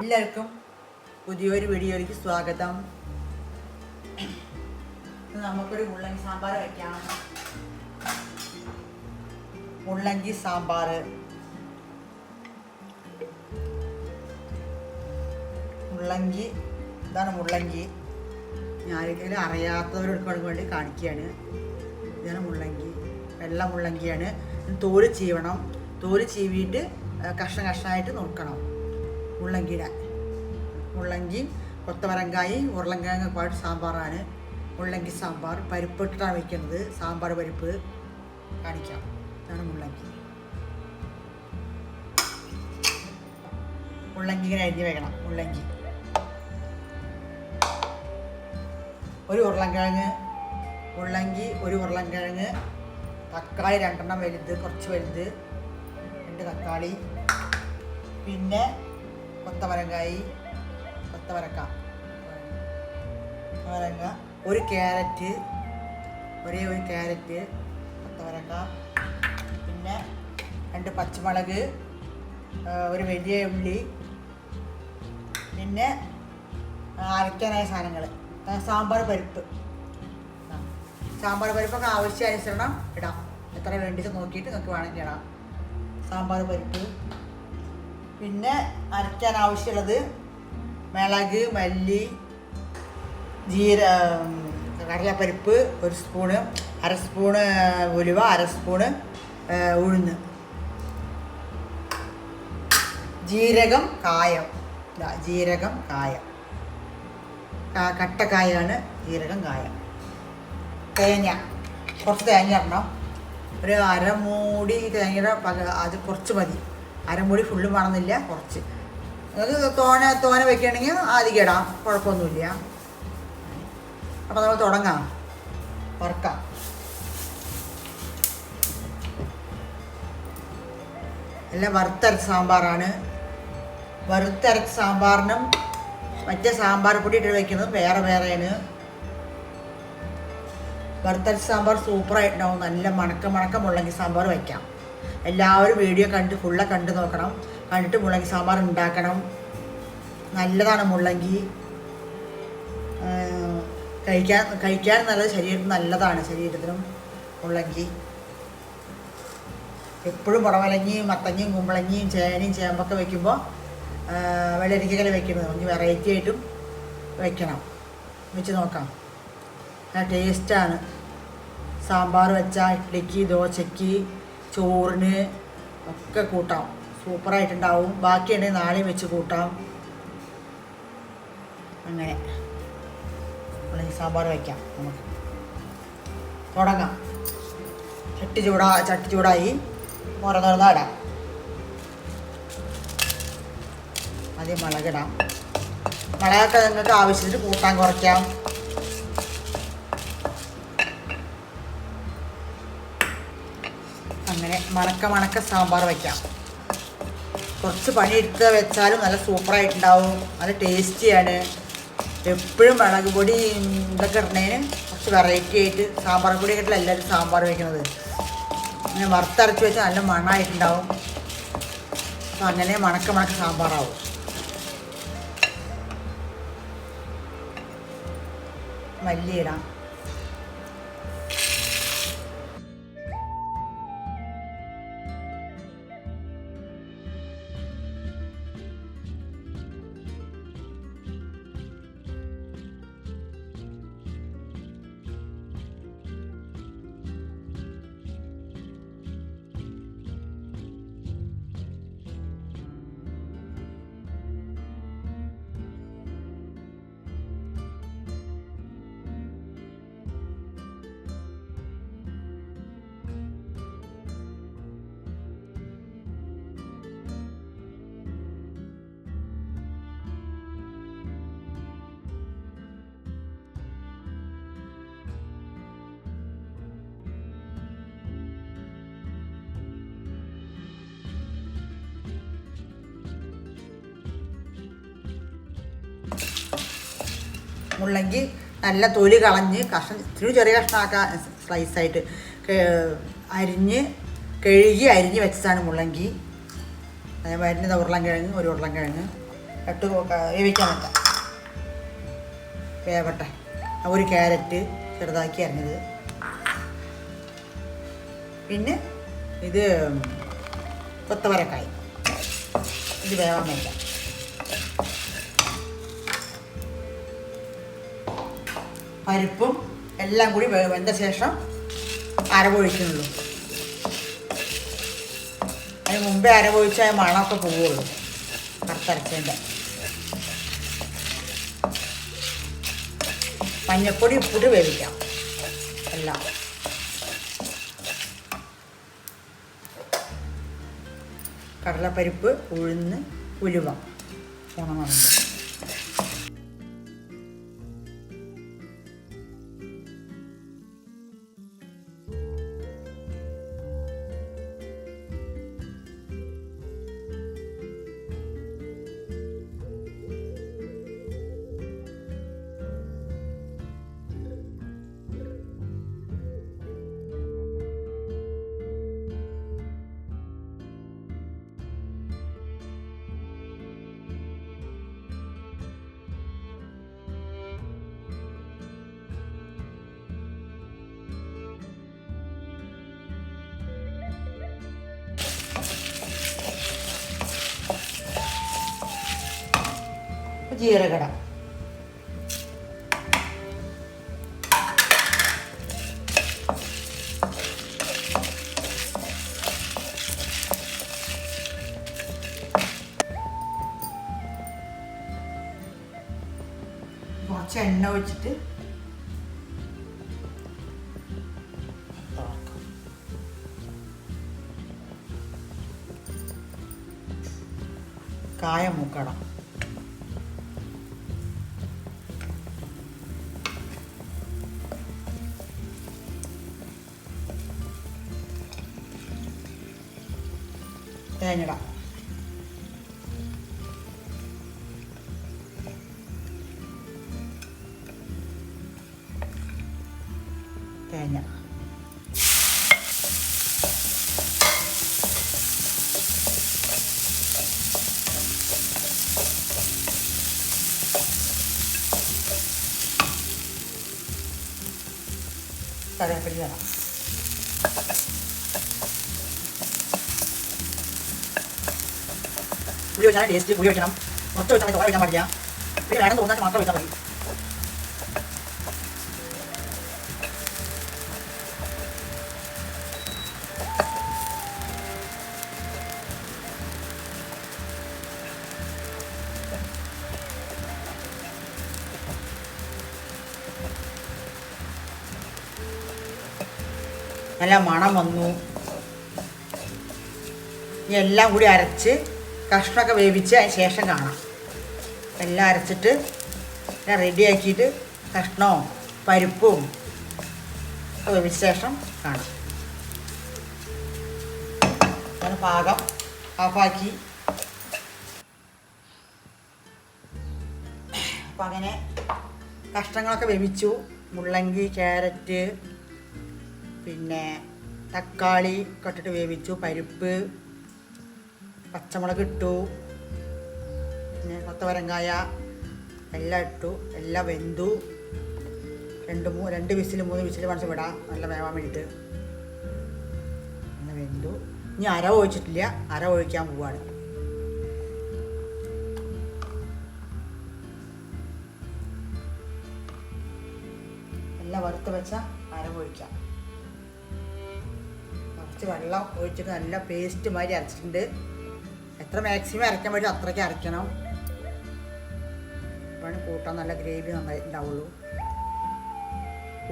എല്ലാവർക്കും പുതിയൊരു വീഡിയോയിലേക്ക് സ്വാഗതം. നമുക്കൊരു മുള്ളങ്കി സാമ്പാർ വയ്ക്കാം. മുള്ളങ്കി സാമ്പാർ, മുള്ളങ്കി ഇതാണ് മുള്ളങ്കി. ഞാനിങ്ങനെ അറിയാത്തവർക്ക് വേണ്ടി കാണിക്കുകയാണ്. ഇതാണ് മുള്ളങ്കി, വെള്ള മുള്ളങ്കിയാണ്. തോല് ചീവണം. തോല് ചീവിയിട്ട് കഷ്ണം കഷ്ണമായിട്ട് നോക്കണം. മുള്ളങ്കി കൊത്തവരങ്കായി ഉരുളങ്കിഴങ്ങ് പാട്ട് സാമ്പാറാണ് മുള്ളങ്കി സാമ്പാർ. പരിപ്പിട്ടാണ് വയ്ക്കുന്നത്. സാമ്പാർ പരിപ്പ് കാണിക്കാം. ഇതാണ് മുള്ളങ്കി. ഇങ്ങനെ അരിഞ്ഞ് വെക്കണം. ഒരു ഉരുളങ്കിഴങ്ങ്, തക്കാളി 2 വലുത്, കുറച്ച് വലുത് 2 തക്കാളി, പിന്നെ കൊത്തവരക്ക, ഒരു ക്യാരറ്റ്, ഒരു കൊത്തവരക്ക, പിന്നെ 2 പച്ചമുളക്, ഒരു വലിയ ഉള്ളി, പിന്നെ അരയ്ക്കാനായ സാധനങ്ങൾ. സാമ്പാർ പരിപ്പൊക്കെ ആവശ്യാനുസരണം ഇടാം. എത്ര വേണ്ടിയിട്ട് നോക്കിയിട്ട് നിങ്ങൾക്ക് വേണമെങ്കിൽ ഇടാം. സാമ്പാർ പരിപ്പ്, പിന്നെ അരയ്ക്കാൻ ആവശ്യമുള്ളത് മിളക്, മല്ലി, കടലപ്പരിപ്പ് 1 സ്പൂണ്, 1/2 സ്പൂണ് ഉലുവ, 1/2 സ്പൂണ് ഉഴുന്ന്, ജീരകം, കായം, കട്ടക്കായാണ് ജീരകം, കായം, തേങ്ങ, കുറച്ച് തേങ്ങ ഇടണം. ഒരു അരമൂടി തേങ്ങയുടെ അത് കുറച്ച് മതി. അരമൂടി ഫുള്ളും വേണമെന്നില്ല, കുറച്ച്. അത് തോനെ വയ്ക്കുകയാണെങ്കിൽ അധികം ഇടാം, കുഴപ്പമൊന്നുമില്ല. അപ്പോൾ നമ്മൾ തുടങ്ങാം, വറുക്കാം. എല്ലാം വറുത്തരച്ച സാമ്പാറാണ്. വറുത്തരച്ച സാമ്പാറിനും മറ്റേ സാമ്പാർ പൊടി ഇട്ട് വയ്ക്കുന്നത് വേറെയാണ്. വറുത്തരച്ച സാമ്പാർ സൂപ്പറായിട്ടുണ്ടാവും. നല്ല മണക്ക മുള്ളങ്കി സാമ്പാർ വയ്ക്കാം. എല്ലാവരും വീഡിയോ ഫുള്ള് കണ്ടു നോക്കണം. കണ്ടിട്ട് മുള്ളങ്കി സാമ്പാർ ഉണ്ടാക്കണം. നല്ലതാണ് മുള്ളങ്കി. കഴിക്കാൻ നല്ലത്, ശരീരത്തിന് നല്ലതാണ്. ശരീരത്തിനും മുള്ളങ്കി. എപ്പോഴും പുടവലങ്ങിയും മത്തങ്ങയും കുമ്പളങ്ങിയും ചേനയും ചേമ്പൊക്കെ വയ്ക്കുമ്പോൾ വെള്ളരിക്കല വയ്ക്കുന്നത് கொஞ்சം വെറൈറ്റി ആയിട്ടും വയ്ക്കണം. വെച്ച് നോക്കാം. ടേസ്റ്റാണ്. സാമ്പാർ വെച്ചാൽ ഇഡ്ഡലിക്ക്, ദോശയ്ക്ക്, ചോറിന് ഒക്കെ കൂട്ടാം. സൂപ്പറായിട്ടുണ്ടാവും. ബാക്കിയുണ്ടെങ്കിൽ നാളെയും വെച്ച് കൂട്ടാം. അങ്ങനെ സാമ്പാർ വയ്ക്കാം. നമുക്ക് തുടങ്ങാം. ചട്ടി ചൂടായി. തുറന്നിടാം. ആദ്യം മുളകിടാം. മുളകൊക്കെ നിങ്ങൾക്ക് ആവശ്യത്തിന് കൂട്ടാൻ കുറയ്ക്കാം. അങ്ങനെ മണക്ക സാമ്പാർ വയ്ക്കാം. കുറച്ച് പണി എടുത്ത് വെച്ചാലും നല്ല സൂപ്പറായിട്ടുണ്ടാവും. നല്ല ടേസ്റ്റിയാണ്. എപ്പോഴും മുളക് പൊടി ഇതൊക്കെ ഇടണേന് കുറച്ച് വെറൈറ്റി ആയിട്ട് സാമ്പാർ പൊടിയൊക്കെ എല്ലാവരും സാമ്പാർ വയ്ക്കുന്നത്. അങ്ങനെ വറുത്തരച്ച് വെച്ചാൽ നല്ല മണമായിട്ടുണ്ടാവും. അപ്പം അങ്ങനെ മണക്ക സാമ്പാറാവും. മല്ലി ഇടാം. മുള്ളങ്കി നല്ല തൊലി കളഞ്ഞ് ഇത്തിരി ചെറിയ കഷ്ണമാക്കാൻ സ്ലൈസായിട്ട് കഴുകി അരിഞ്ഞ് വെച്ചതാണ് മുള്ളങ്കി. അതേമാതിരി ഉരുളൻകിഴങ്ങ് ഇട്ട് വേവിക്കാൻ വെക്കാം. വേവട്ടെ. ഒരു ക്യാരറ്റ് ചെറുതാക്കി അരിഞ്ഞത്, പിന്നെ ഇത് കൊത്തവരക്കായ്, ഇത് വേവാൻ വയ്ക്കാം. പരിപ്പും എല്ലാം കൂടി വെന്ത ശേഷം അരവൊഴിക്കുന്നുള്ളൂ. അതിന് മുമ്പേ അരവൊഴിച്ചാൽ മണമൊക്കെ പോവുള്ളൂ വറുത്തരച്ചതിൻ്റെ. മഞ്ഞപ്പൊടി ഉപ്പിട്ട് വേവിക്കാം എല്ലാം. കടലപ്പരിപ്പ്, ഉഴുന്ന്, ഉലുവ ഉണങ്ങുന്നുണ്ട്. ജീരകട, കുറച്ച് എണ്ണ ഒഴിച്ചിട്ട് കായ മൂക്കണം. തേങ്ങ തേങ്ങ കറിവേപ്പില വേണം. പുളി വെച്ചാൽ ടേസ്റ്റ്. പുളി വെക്കണം. മൊത്തം വെച്ചാൽ തോര വെക്കാൻ പാടില്ല. പിന്നെ വേണം തോന്നാൻ മാത്രം വെച്ചാൽ മതി. നല്ല മണം വന്നു. ഇനി എല്ലാം കൂടി അരച്ച് കഷ്ണമൊക്കെ വേവിച്ച് അതിന് ശേഷം കാണാം. എല്ലാം അരച്ചിട്ട് റെഡിയാക്കിയിട്ട് കഷ്ണവും പരിപ്പും വേവിച്ച ശേഷം കാണാം. ഞാൻ പാകം ഓഫാക്കി. അപ്പം അങ്ങനെ കഷ്ണങ്ങളൊക്കെ വേവിച്ചു. മുള്ളങ്കി, ക്യാരറ്റ്, പിന്നെ തക്കാളി ഒക്കെ ഇട്ടിട്ട് വേവിച്ചു. പരിപ്പ്, പച്ചമുളക് ഇട്ടു, പിന്നെ കൊത്തവരങ്കായ എല്ലാം ഇട്ടു. എല്ലാം വെന്തു. 2 വിസിൽ 3 വിസിൽ മനസ്സിൽ വിടാം, നല്ല വേവാൻ വേണ്ടിയിട്ട്. അങ്ങനെ വെന്തു. ഇനി അര ഒഴിച്ചിട്ടില്ല, അര ഒഴിക്കാൻ പോവാണ്. എല്ലാം വറുത്ത് വെച്ച അര ഒഴിക്കാം. കുറച്ച് വെള്ളം ഒഴിച്ചിട്ട് നല്ല പേസ്റ്റ് മാതിരി അരച്ചിട്ടുണ്ട്. എത്ര മാക്സിമം അരയ്ക്കാൻ പറ്റും അത്രയ്ക്ക് അരയ്ക്കണം. അപ്പോഴാണ് കൂട്ടാൻ നല്ല ഗ്രേവി നന്നായി ഉണ്ടാവുള്ളൂ.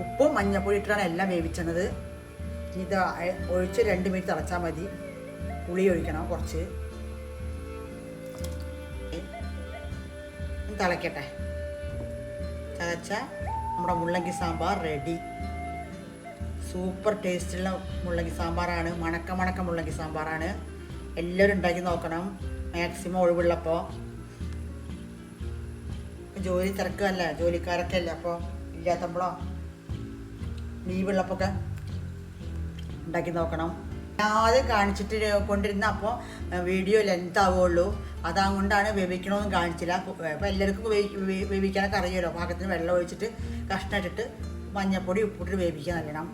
ഉപ്പും മഞ്ഞപ്പൊടി ഇട്ടിട്ടാണ് എല്ലാം വേവിച്ചത്. ഇത് ഒഴിച്ച് 2 മിനിറ്റ് തിളച്ചാൽ മതി. പുളി ഒഴിക്കണം കുറച്ച്. തിളയ്ക്കട്ടെ. തിളച്ച നമ്മുടെ മുള്ളങ്കി സാമ്പാർ റെഡി. സൂപ്പർ ടേസ്റ്റുള്ള മുള്ളങ്കി സാമ്പാറാണ്. മണക്ക മുള്ളങ്കി സാമ്പാറാണ്. എല്ലാവരും ഉണ്ടാക്കി നോക്കണം മാക്സിമം ഒഴിവുള്ളപ്പോൾ. ജോലി തിരക്കല്ലേ, ജോലിക്കാരൊക്കെ അല്ലേ, അപ്പോൾ ഇല്ലാത്തപ്പോഴോ ലീവുള്ളപ്പോൾ ഒക്കെ ഉണ്ടാക്കി നോക്കണം. ആദ്യം കാണിച്ചിട്ട് കൊണ്ടിരുന്ന അപ്പോൾ വീഡിയോ ലെങ്ത് ആവുകയുള്ളൂ. അതുകൊണ്ടാണ് വേവിക്കണമെന്ന് കാണിച്ചില്ല. അപ്പോൾ എല്ലാവർക്കും വേവിക്കാനൊക്കെ അറിയുമല്ലോ. പാകത്തിന് വെള്ളം ഒഴിച്ചിട്ട് കഷ്ണമിട്ടിട്ട് മഞ്ഞൾപ്പൊടി ഉപ്പിട്ടിട്ട് വേവിക്കാൻ നല്ലണം.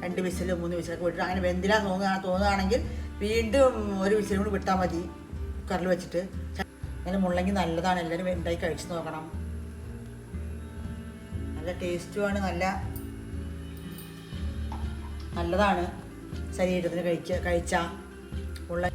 2 വിസിൽ 3 വിസിലൊക്കെ വിട്ടിട്ട് അങ്ങനെ വെന്തില തോന്നുകയാണെങ്കിൽ വീണ്ടും 1 വിസിൽ കൂടി വിട്ടാൽ മതി കുക്കറിൽ വെച്ചിട്ട്. അങ്ങനെ മുള്ളങ്കി നല്ലതാണ്, എല്ലാവരും ഉണ്ടാക്കി കഴിച്ച് നോക്കണം. നല്ല ടേസ്റ്റുമാണ്, നല്ലതാണ് ശരീരത്തിന് കഴിച്ചാൽ ഉള്ള.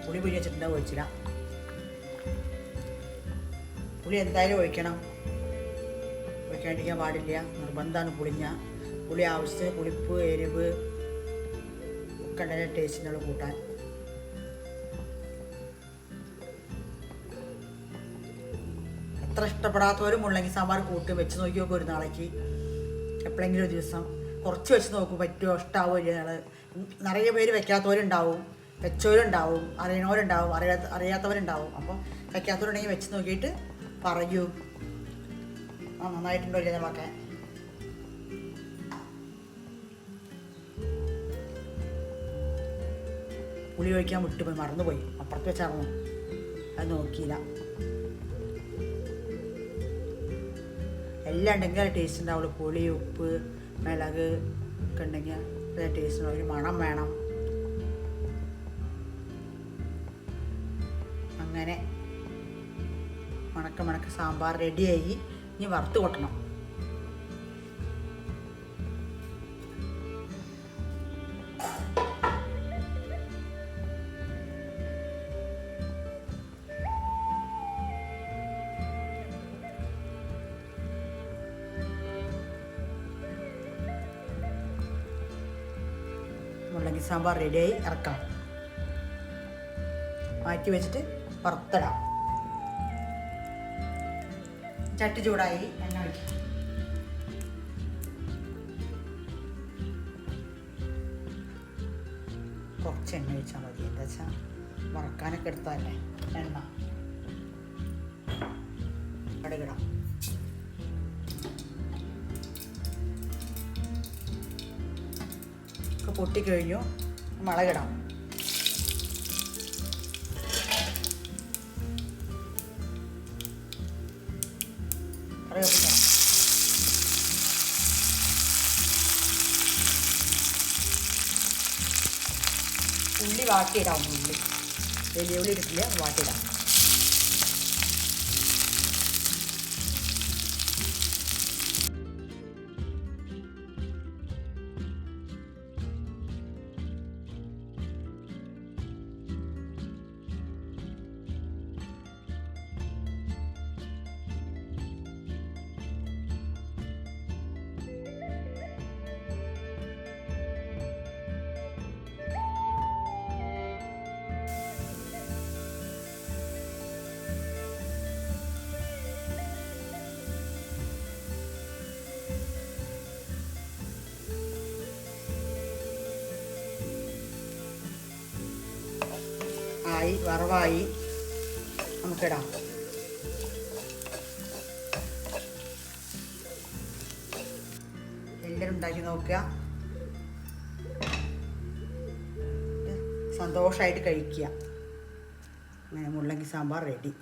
പുളി പിഴിഞ്ഞ് വെച്ചിട്ടുണ്ടാവും, ഒഴിച്ചില്ല. പുളി എന്തായാലും ഒഴിക്കണം, ഒഴിക്കാണ്ടിരിക്കാൻ പാടില്ല, നിർബന്ധമാണ്. പുളി ആവശ്യത്തിന് പുളിപ്പ് എരിവ് ഒക്കെ ഉണ്ടെങ്കിൽ ടേസ്റ്റിനുള്ള കൂട്ടാൻ. എത്ര ഇഷ്ടപ്പെടാത്തവരും മുള്ളങ്കി സാമ്പാർ കൂട്ടി വെച്ച് നോക്കി നോക്കും. ഒരു നാളേക്ക് എപ്പോഴെങ്കിലും ഒരു ദിവസം കുറച്ച് വെച്ച് നോക്കും, പറ്റുമോ ഇഷ്ടാവോ ഇല്ല. നിറയെ പേര് വെക്കാത്തവരുണ്ടാവും, വെച്ചവരുണ്ടാവും, അറിയണവരുണ്ടാവും, അറിയാത്തവരുണ്ടാവും. അപ്പം വെക്കാത്തവരുണ്ടെങ്കിൽ വെച്ച് നോക്കിയിട്ട് പറയൂ നന്നായിട്ടുണ്ടോ ഇല്ലേ നമ്മളൊക്കെ. പുളി ഒഴിക്കാൻ വിട്ടുപോയി, മറന്നുപോയി. അപ്പുറത്ത് വെച്ചായിരുന്നു, അത് നോക്കിയില്ല. എല്ലാം ഉണ്ടെങ്കിൽ അത് ടേസ്റ്റ് ഉണ്ടാവുള്ളൂ. പുളി, ഉപ്പ്, മിളക് ഒക്കെ ഉണ്ടെങ്കിൽ അത് ടേസ്റ്റ് ഉണ്ടാവും. ഒരു മണം വേണം. അങ്ങനെ മണക്ക സാമ്പാർ റെഡിയായി. ഇനി വറുത്ത് കൊട്ടണം. മുള്ളങ്കി സാമ്പാർ റെഡിയായി, ഇറക്കാം. മാറ്റി വെച്ചിട്ട് വറുത്തിടാം. ചട്ടി ചൂടായി, എണ്ണ ഒഴിക്കാം. കുറച്ച് എണ്ണ ഒഴിച്ചാൽ മതി. എന്താ വെച്ചാൽ വറക്കാനൊക്കെ എടുത്തതല്ലേ എണ്ണ. കടുകിടാം. ഒക്കെ പൊട്ടിക്കഴിഞ്ഞു. മുളകിടാം. കറിവേപ്പില, ഉള്ളി വാട്ടിയിടാം. വലിയ ഉള്ളി ഇട്ടില്ല, വാട്ടിയിടാം. വറവായി, നമുക്കിടാം. എല്ലാവരും ഉണ്ടാക്കി നോക്കുക, സന്തോഷമായിട്ട് കഴിക്കുക. അങ്ങനെ മുള്ളങ്കി സാമ്പാർ റെഡി.